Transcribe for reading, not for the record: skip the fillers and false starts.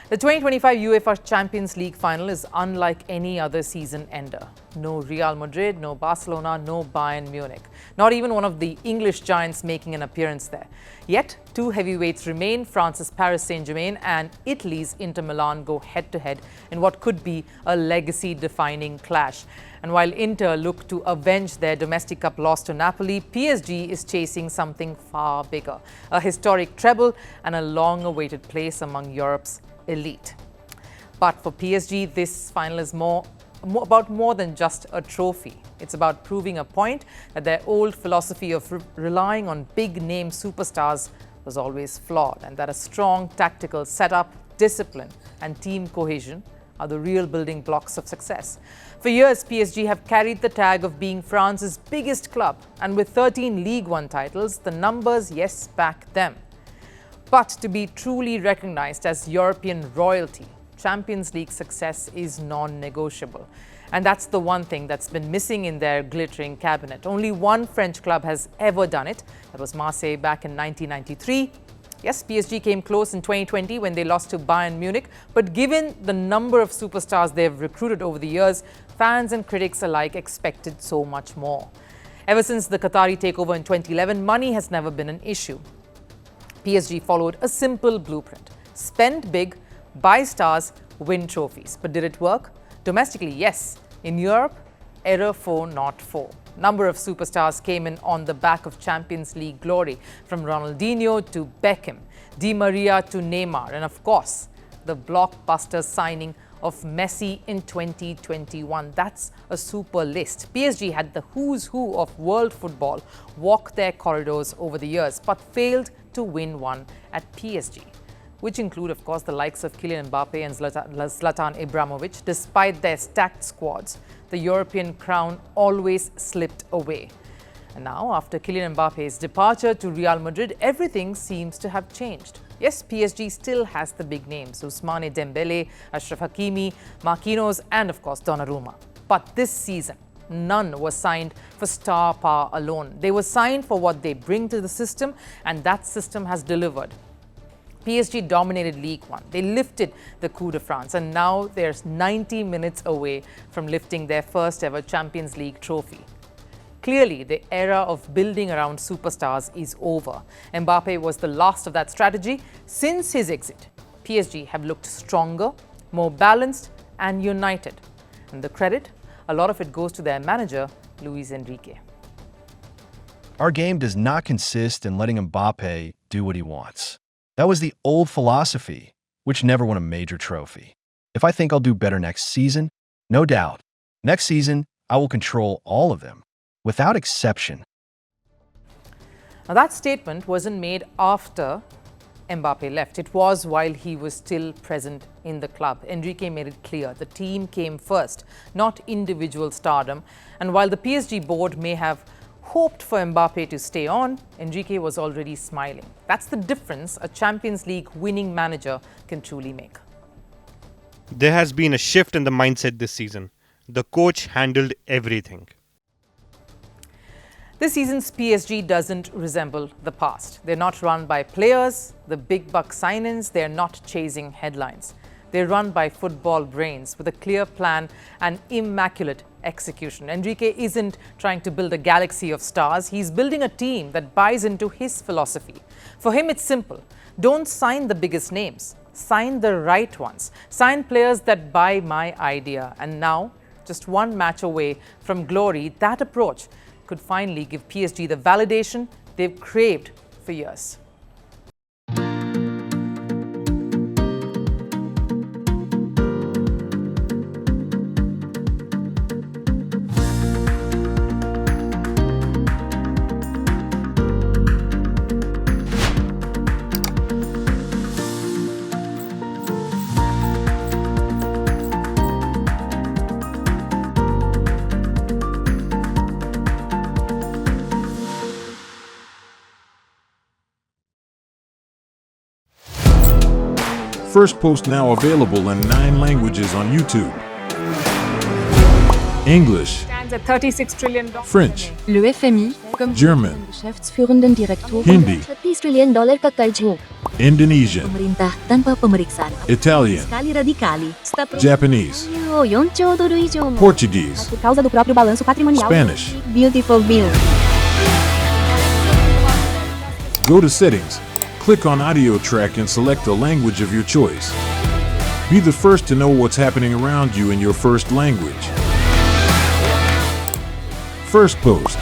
The 2025 UEFA Champions League final is unlike any other season ender. No Real Madrid, no Barcelona, no Bayern Munich. Not even one of the English giants making an appearance there. Yet, two heavyweights remain. France's Paris Saint-Germain and Italy's Inter Milan go head-to-head in what could be a legacy-defining clash. And while Inter look to avenge their domestic cup loss to Napoli, PSG is chasing something far bigger. A historic treble and a long-awaited place among Europe's elite. But for PSG, this final is about more than just a trophy. It's about proving a point that their old philosophy of relying on big-name superstars was always flawed, and that a strong tactical setup, discipline and team cohesion are the real building blocks of success. For years, PSG have carried the tag of being France's biggest club, and with 13 League One titles, the numbers, yes, back them. But to be truly recognized as European royalty, Champions League success is non-negotiable. And that's the one thing that's been missing in their glittering cabinet. Only one French club has ever done it. That was Marseille back in 1993. Yes, PSG came close in 2020 when they lost to Bayern Munich. But given the number of superstars they've recruited over the years, fans and critics alike expected so much more. Ever since the Qatari takeover in 2011, money has never been an issue. PSG followed a simple blueprint: spend big, buy stars, win trophies. But did it work? Domestically, yes. In Europe, error 4, not 4. Number of superstars came in on the back of Champions League glory, from Ronaldinho to Beckham, Di Maria to Neymar, and of course, the blockbuster signing of Messi in 2021. That's a super list. PSG had the who's who of world football walk their corridors over the years, but failed to win one at PSG, which include, of course, the likes of Kylian Mbappé and Zlatan Ibrahimovic. Despite their stacked squads, the European crown always slipped away. And now, after Kylian Mbappe's departure to Real Madrid, everything seems to have changed. Yes, PSG still has the big names: Ousmane Dembele, Achraf Hakimi, Marquinhos, and of course Donnarumma. But this season, none was signed for star power alone. They were signed for what they bring to the system, and that system has delivered. PSG dominated League One. They lifted the coup de France, and now they're 90 minutes away from lifting their first ever Champions League trophy. Clearly, the era of building around superstars is over. Mbappe was the last of that strategy. Since his exit, PSG have looked stronger, more balanced and united. And the credit, a lot of it goes to their manager, Luis Enrique. Our game does not consist in letting Mbappe do what he wants. That was the old philosophy, which never won a major trophy. If I think I'll do better next season, no doubt. Next season, I will control all of them, without exception. Now, that statement wasn't made after Mbappe left. It was while he was still present in the club. Enrique made it clear the team came first, not individual stardom. And while the PSG board may have hoped for Mbappe to stay on, Enrique was already smiling. That's the difference a Champions League winning manager can truly make. There has been a shift in the mindset this season. The coach handled everything. This season's PSG doesn't resemble the past. They're not run by players, the big buck sign-ins. They're not chasing headlines. They're run by football brains with a clear plan and immaculate execution. Enrique isn't trying to build a galaxy of stars. He's building a team that buys into his philosophy. For him, it's simple. Don't sign the biggest names. Sign the right ones. Sign players that buy my idea. And now, just one match away from glory, that approach could finally give PSG the validation they've craved for years. Firstpost now available in 9 languages on YouTube: English, stands at $36 trillion. French, Le FMI, comme German, Geschäftsführenden Direktor Hindi, $30 trillion ka karjo. Indonesian, Pemerintah tanpa pemeriksaan. Italian, Sekali radikali. Stop. Japanese, $4 trilhão以上mo. Portuguese, Por causa do próprio balanço patrimonial. Spanish. Beautiful bill. Go to Settings, click on Audio Track and select the language of your choice. Be the first to know what's happening around you in your first language. First Post.